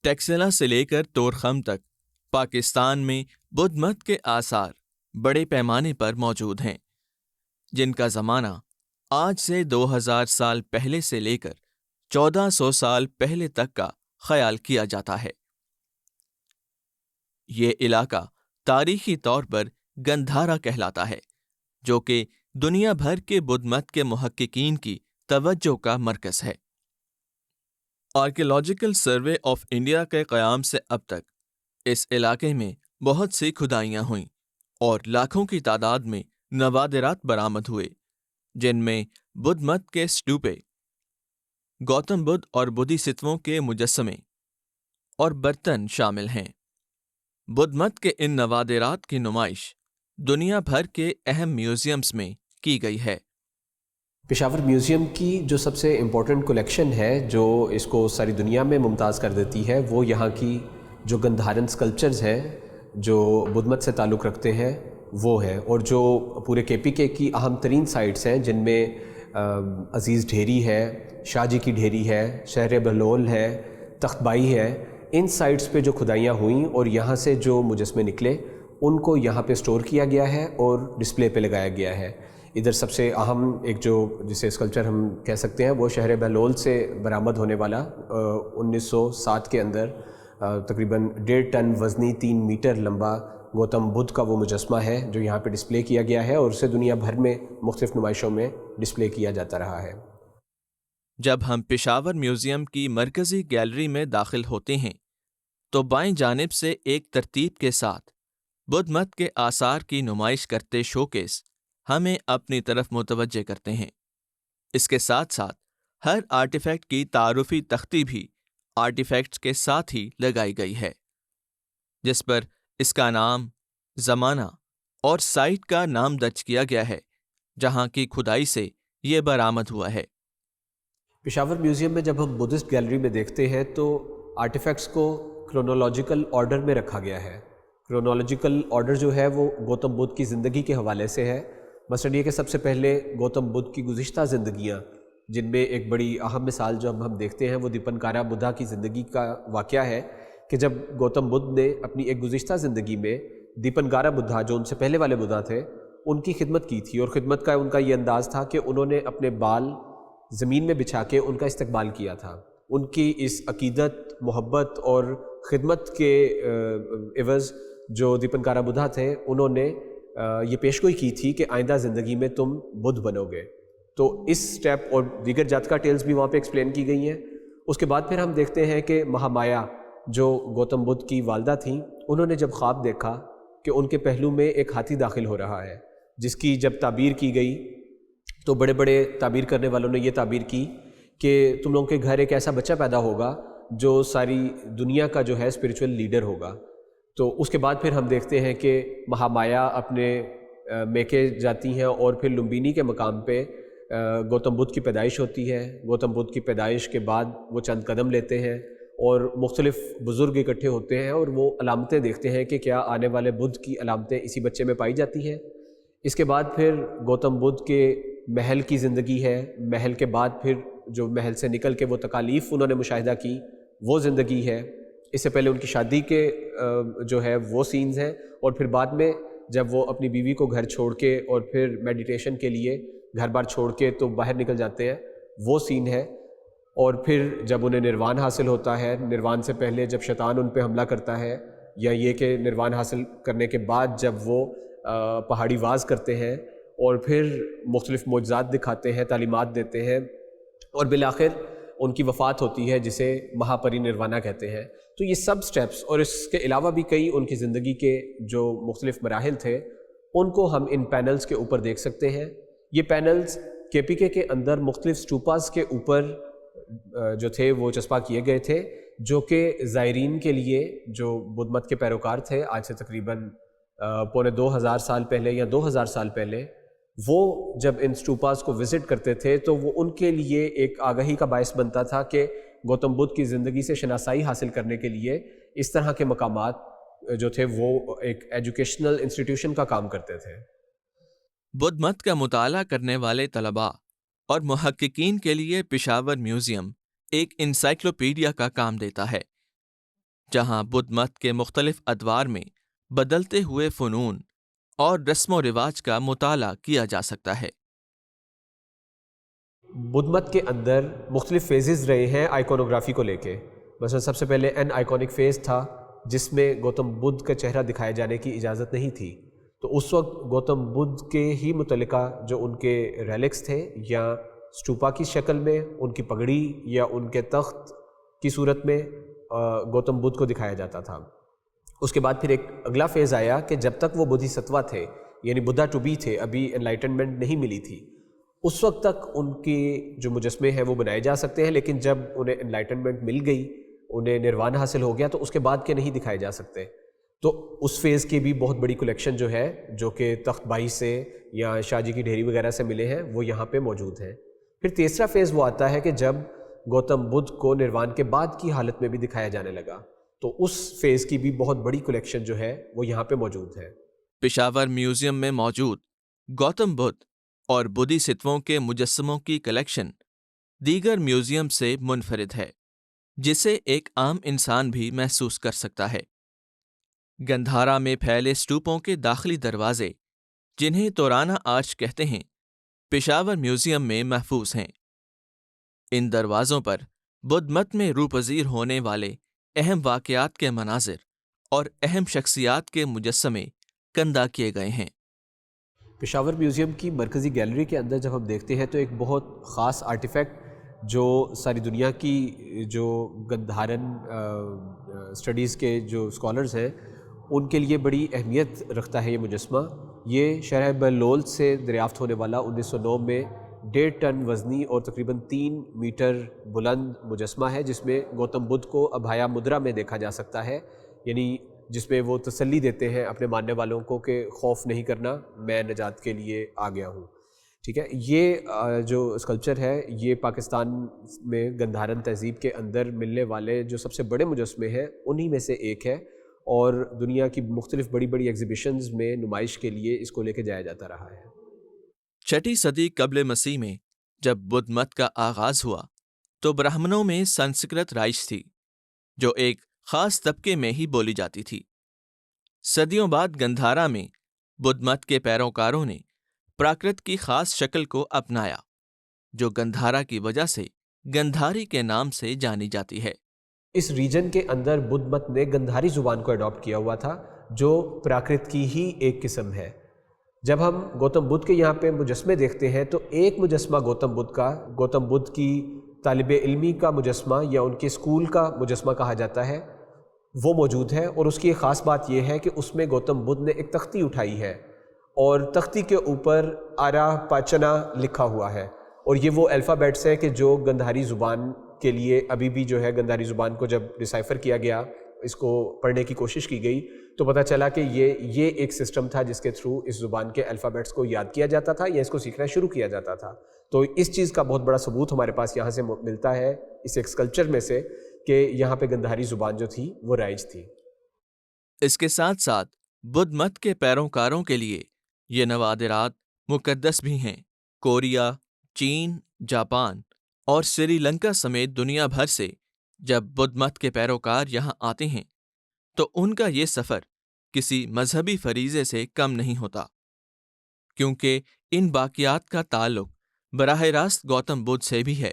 ٹیکسلا سے لے کر طورخم تک پاکستان میں بدھ مت کے آثار بڑے پیمانے پر موجود ہیں، جن کا زمانہ آج سے 2000 سال پہلے سے لے کر 1400 سال پہلے تک کا خیال کیا جاتا ہے۔ یہ علاقہ تاریخی طور پر گندھارا کہلاتا ہے، جو کہ دنیا بھر کے بدھ مت کے محققین کی توجہ کا مرکز ہے۔ آرکیولوجیکل سروے آف انڈیا کے قیام سے اب تک اس علاقے میں بہت سی کھدائیاں ہوئیں اور لاکھوں کی تعداد میں نوادرات برآمد ہوئے، جن میں بدھ مت کے اسٹوپے، گوتم بدھ اور بدھیستووں کے مجسمے اور برتن شامل ہیں۔ بدھ مت کے ان نوادرات کی نمائش دنیا بھر کے اہم میوزیمز میں کی گئی ہے۔ پشاور میوزیم کی جو سب سے امپورٹنٹ کلیکشن ہے جو اس کو ساری دنیا میں ممتاز کر دیتی ہے، وہ یہاں کی جو گندھارن سکلپچرز ہیں جو بدھ مت سے تعلق رکھتے ہیں وہ ہے، اور جو پورے کے پی کے کی اہم ترین سائٹس ہیں جن میں عزیز ڈھیری ہے، شاہ جی کی ڈھیری ہے، شہر بہلول ہے، تخت بائی ہے۔ ان سائٹس پہ جو کھدائیاں ہوئیں اور یہاں سے جو مجسمے نکلے ان کو یہاں پہ سٹور کیا گیا ہے اور ڈسپلے پہ لگایا گیا ہے۔ ادھر سب سے اہم ایک جو جسے اسکلپچر ہم کہہ سکتے ہیں وہ شہر بہلول سے برآمد ہونے والا 1907 کے اندر تقریباً 1.5 ٹن وزنی 3 میٹر لمبا گوتم بدھ کا وہ مجسمہ ہے جو یہاں پہ ڈسپلے کیا گیا ہے اور اسے دنیا بھر میں مختلف نمائشوں میں ڈسپلے کیا جاتا رہا ہے۔ جب ہم پشاور میوزیم کی مرکزی گیلری میں داخل ہوتے ہیں تو بائیں جانب سے ایک ترتیب کے ساتھ بدھ مت کے آثار کی نمائش کرتے شوکیس ہمیں اپنی طرف متوجہ کرتے ہیں۔ اس کے ساتھ ساتھ ہر آرٹیفیکٹ کی تعارفی تختی بھی آرٹیفیکٹس کے ساتھ ہی لگائی گئی ہے، جس پر اس کا نام، زمانہ اور سائٹ کا نام درج کیا گیا ہے جہاں کی کھدائی سے یہ برآمد ہوا ہے۔ پشاور میوزیم میں جب ہم بدھسٹ گیلری میں دیکھتے ہیں تو آرٹیفیکٹس کو کرونولوجیکل آرڈر میں رکھا گیا ہے۔ کرونولوجیکل آرڈر جو ہے وہ گوتم بدھ کی زندگی کے حوالے سے ہے۔ مثلاً یہ کہ سب سے پہلے گوتم بدھ کی گزشتہ زندگیاں، جن میں ایک بڑی اہم مثال جو ہم دیکھتے ہیں وہ دیپنکارا بدھا کی زندگی کا واقعہ ہے کہ جب گوتم بدھ نے اپنی ایک گزشتہ زندگی میں دیپنکارا بدھا جو ان سے پہلے والے بدھا تھے ان کی خدمت کی تھی، اور خدمت کا ان کا یہ انداز تھا کہ انہوں نے اپنے بال زمین میں بچھا کے ان کا استقبال کیا تھا۔ ان کی اس عقیدت، محبت اور خدمت کے عوض جو دیپنکارا بدھا تھے انہوں نے یہ پیشگوئی کی تھی کہ آئندہ زندگی میں تم بدھ بنو گے۔ تو اس سٹیپ اور دیگر جاتکا ٹیلز بھی وہاں پہ ایکسپلین کی گئی ہیں۔ اس کے بعد پھر ہم دیکھتے ہیں کہ مہامایا جو گوتم بدھ کی والدہ تھیں، انہوں نے جب خواب دیکھا کہ ان کے پہلو میں ایک ہاتھی داخل ہو رہا ہے، جس کی جب تعبیر کی گئی تو بڑے بڑے تعبیر کرنے والوں نے یہ تعبیر کی کہ تم لوگوں کے گھر ایک ایسا بچہ پیدا ہوگا جو ساری دنیا کا جو ہے اسپریچول لیڈر ہوگا۔ تو اس کے بعد پھر ہم دیکھتے ہیں کہ مہامایا اپنے میکے جاتی ہیں اور پھر لمبینی کے مقام پہ گوتم بدھ کی پیدائش ہوتی ہے۔ گوتم بدھ کی پیدائش کے بعد وہ چند قدم لیتے ہیں اور مختلف بزرگ اکٹھے ہوتے ہیں اور وہ علامتیں دیکھتے ہیں کہ کیا آنے والے بدھ کی علامتیں اسی بچے میں پائی جاتی ہیں۔ اس کے بعد پھر گوتم بدھ کے محل کی زندگی ہے، محل کے بعد پھر جو محل سے نکل کے وہ تکالیف انہوں نے مشاہدہ کی وہ زندگی ہے۔ اس سے پہلے ان کی شادی کے جو ہے وہ سینز ہیں، اور پھر بعد میں جب وہ اپنی بیوی کو گھر چھوڑ کے اور پھر میڈیٹیشن کے لیے گھر بار چھوڑ کے تو باہر نکل جاتے ہیں وہ سین ہے۔ اور پھر جب انہیں نروان حاصل ہوتا ہے، نروان سے پہلے جب شیطان ان پہ حملہ کرتا ہے، یا یہ کہ نروان حاصل کرنے کے بعد جب وہ پہاڑی واز کرتے ہیں اور پھر مختلف معجزات دکھاتے ہیں، تعلیمات دیتے ہیں، اور بالآخر ان کی وفات ہوتی ہے جسے مہا پری نروانا کہتے ہیں۔ تو یہ سب سٹیپس اور اس کے علاوہ بھی کئی ان کی زندگی کے جو مختلف مراحل تھے ان کو ہم ان پینلز کے اوپر دیکھ سکتے ہیں۔ یہ پینلز کے پی کے اندر مختلف سٹوپاز کے اوپر جو تھے وہ چسپاں کیے گئے تھے، جو کہ زائرین کے لیے جو بدھ مت کے پیروکار تھے آج سے تقریباً 2500 سال پہلے یا 2000 سال پہلے، وہ جب ان اسٹوپاز کو وزٹ کرتے تھے تو وہ ان کے لیے ایک آگاہی کا باعث بنتا تھا کہ گوتم بدھ کی زندگی سے شناسائی حاصل کرنے کے لیے اس طرح کے مقامات جو تھے وہ ایک ایجوکیشنل انسٹیٹیوشن کا کام کرتے تھے۔ بدھ مت کا مطالعہ کرنے والے طلباء اور محققین کے لیے پشاور میوزیم ایک انسائکلوپیڈیا کا کام دیتا ہے، جہاں بدھ مت کے مختلف ادوار میں بدلتے ہوئے فنون اور رسم و رواج کا مطالعہ کیا جا سکتا ہے۔ بدھ مت کے اندر مختلف فیزز رہے ہیں آئیکونوگرافی کو لے کے۔ مثلا سب سے پہلے این آئیکونک فیز تھا جس میں گوتم بدھ کا چہرہ دکھائے جانے کی اجازت نہیں تھی، تو اس وقت گوتم بدھ کے ہی متعلقہ جو ان کے ریلکس تھے یا اسٹوپا کی شکل میں ان کی پگڑی یا ان کے تخت کی صورت میں گوتم بدھ کو دکھایا جاتا تھا۔ اس کے بعد پھر ایک اگلا فیز آیا کہ جب تک وہ بدھی ستوا تھے، یعنی بدھا ٹو بی تھے، ابھی انلائٹنمنٹ نہیں ملی تھی، اس وقت تک ان کے جو مجسمے ہیں وہ بنائے جا سکتے ہیں، لیکن جب انہیں انلائٹنمنٹ مل گئی، انہیں نروان حاصل ہو گیا، تو اس کے بعد کے نہیں دکھائے جا سکتے۔ تو اس فیز کی بھی بہت بڑی کلیکشن جو ہے، جو کہ تخت بائی سے یا شاہ جی کی ڈھیری وغیرہ سے ملے ہیں، وہ یہاں پہ موجود ہیں۔ پھر تیسرا فیز وہ آتا ہے کہ جب گوتم بدھ کو نروان کے بعد کی حالت میں بھی دکھایا جانے لگا، تو اس فیز کی بھی بہت بڑی کلیکشن جو ہے وہ یہاں پہ موجود ہے۔ پشاور میوزیم میں موجود گوتم بدھ اور بدھی ستووں کے مجسموں کی کلیکشن دیگر میوزیم سے منفرد ہے، جسے ایک عام انسان بھی محسوس کر سکتا ہے۔ گندھارا میں پھیلے اسٹوپوں کے داخلی دروازے، جنہیں تورانہ آرچ کہتے ہیں، پشاور میوزیم میں محفوظ ہیں۔ ان دروازوں پر بدھ مت میں روپذیر ہونے والے اہم واقعات کے مناظر اور اہم شخصیات کے مجسمے کندہ کیے گئے ہیں۔ پشاور میوزیم کی مرکزی گیلری کے اندر جب ہم دیکھتے ہیں تو ایک بہت خاص آرٹیفیکٹ جو ساری دنیا کی جو گندھارن اسٹڈیز کے جو اسکالرز ہیں ان کے لیے بڑی اہمیت رکھتا ہے یہ مجسمہ۔ یہ شرح بلول سے دریافت ہونے والا 1909 میں 1.5 ٹن وزنی اور تقریباً 3 میٹر بلند مجسمہ ہے، جس میں گوتم بدھ کو ابھایا مدرا میں دیکھا جا سکتا ہے، یعنی جس میں وہ تسلی دیتے ہیں اپنے ماننے والوں کو کہ خوف نہیں کرنا، میں نجات کے لیے آ گیا ہوں۔ ٹھیک ہے، یہ جو اسکلپچر ہے یہ پاکستان میں گندھارن تہذیب کے اندر ملنے والے جو سب سے بڑے مجسمے ہیں انہی میں سے ایک ہے، اور دنیا کی مختلف بڑی بڑی ایگزیبیشنز میں نمائش کے لیے اس کو لے کے جایا جاتا رہا ہے۔ 6 صدی قبل مسیح میں جب بدھ مت کا آغاز ہوا تو برہمنوں میں سنسکرت رائج تھی، جو ایک خاص طبقے میں ہی بولی جاتی تھی۔ صدیوں بعد گندھارا میں بدھ مت کے پیروکاروں نے پراکرت کی خاص شکل کو اپنایا، جو گندھارا کی وجہ سے گندھاری کے نام سے جانی جاتی ہے۔ اس ریجن کے اندر بدھ مت نے گندھاری زبان کو اڈاپٹ کیا ہوا تھا، جو پراکرت کی ہی ایک قسم ہے۔ جب ہم گوتم بدھ کے یہاں پہ مجسمے دیکھتے ہیں تو ایک مجسمہ گوتم بدھ کا، گوتم بدھ کی طالب علمی کا مجسمہ یا ان کے اسکول کا مجسمہ کہا جاتا ہے، وہ موجود ہے، اور اس کی ایک خاص بات یہ ہے کہ اس میں گوتم بدھ نے ایک تختی اٹھائی ہے اور تختی کے اوپر آرا پاچنا لکھا ہوا ہے، اور یہ وہ الفابیٹس ہیں کہ جو گندھاری زبان کے لیے ابھی بھی جو ہے گندھاری زبان کو جب ڈیسائفر کیا گیا، اس کو پڑھنے کی کوشش کی گئی تو پتہ چلا کہ یہ ایک سسٹم تھا جس کے تھرو اس زبان کے الفابیٹس کو یاد کیا جاتا تھا یا اس کو سیکھنا شروع کیا جاتا تھا۔ تو اس چیز کا بہت بڑا ثبوت ہمارے پاس یہاں سے ملتا ہے اس ایک اسکلپچر میں سے کہ یہاں پہ گندھاری زبان جو تھی وہ رائج تھی۔ اس کے ساتھ ساتھ بدھ مت کے پیروکاروں کے لیے یہ نوادرات مقدس بھی ہیں۔ کوریا، چین، جاپان اور سری لنکا سمیت دنیا بھر سے جب بدھ مت کے پیروکار یہاں آتے ہیں تو ان کا یہ سفر کسی مذہبی فریضے سے کم نہیں ہوتا، کیونکہ ان باقیات کا تعلق براہ راست گوتم بدھ سے بھی ہے۔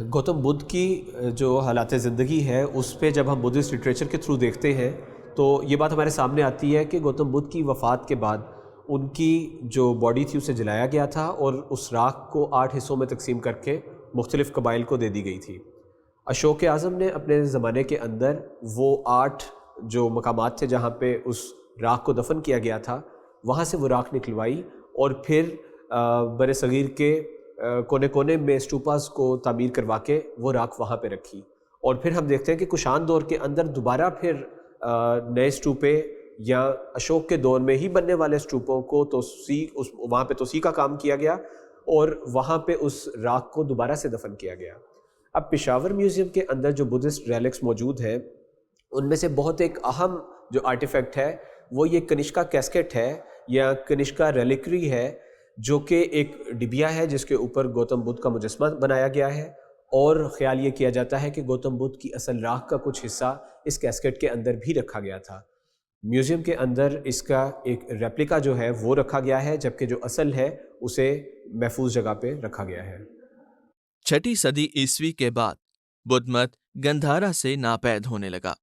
گوتم بدھ کی جو حالات زندگی ہے اس پہ جب ہم بدھسٹ لٹریچر کے تھرو دیکھتے ہیں تو یہ بات ہمارے سامنے آتی ہے کہ گوتم بدھ کی وفات کے بعد ان کی جو باڈی تھی اسے جلایا گیا تھا اور اس راکھ کو 8 حصوں میں تقسیم کر کے مختلف قبائل کو دے دی گئی تھی۔ اشوک اعظم نے اپنے زمانے کے اندر وہ 8 جو مقامات تھے جہاں پہ اس راکھ کو دفن کیا گیا تھا وہاں سے وہ راکھ نکلوائی اور پھر بر صغیر کے کونے کونے میں اسٹوپاز کو تعمیر کروا کے وہ راکھ وہاں پہ رکھی، اور پھر ہم دیکھتے ہیں کہ کشان دور کے اندر دوبارہ پھر نئے اسٹوپے یا اشوک کے دور میں ہی بننے والے اسٹوپوں کو وہاں پہ توسیع کا کام کیا گیا اور وہاں پہ اس راکھ کو دوبارہ سے دفن کیا گیا۔ اب پشاور میوزیم کے اندر جو بدھسٹ ریلکس موجود ہیں ان میں سے بہت ایک اہم جو آرٹیفیکٹ ہے وہ یہ کنشکا کیسکٹ ہے یا کنشکا ریلیکری ہے، جو کہ ایک ڈبیا ہے جس کے اوپر گوتم بدھ کا مجسمہ بنایا گیا ہے، اور خیال یہ کیا جاتا ہے کہ گوتم بدھ کی اصل راکھ کا کچھ حصہ اس کیسکٹ کے اندر بھی رکھا گیا تھا۔ میوزیم کے اندر اس کا ایک ریپلیکا جو ہے وہ رکھا گیا ہے، جبکہ جو اصل ہے اسے محفوظ جگہ پہ رکھا گیا ہے۔ 6 صدی عیسوی کے بعد بدھ مت گندھارا سے ناپید ہونے لگا۔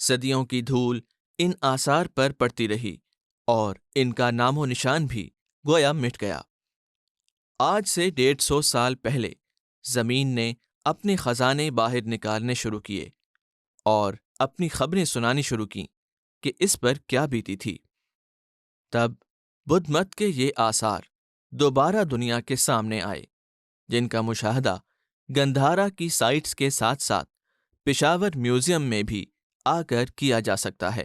صدیوں کی دھول ان آثار پر پڑتی رہی اور ان کا نام و نشان بھی گویا مٹ گیا۔ آج سے 150 سال پہلے زمین نے اپنے خزانے باہر نکالنے شروع کیے اور اپنی خبریں سنانی شروع کیں کہ اس پر کیا بیتی تھی۔ تب بدھ مت کے یہ آثار دوبارہ دنیا کے سامنے آئے، جن کا مشاہدہ گندھارا کی سائٹس کے ساتھ ساتھ پشاور میوزیم میں بھی آ کر کیا جا سکتا ہے۔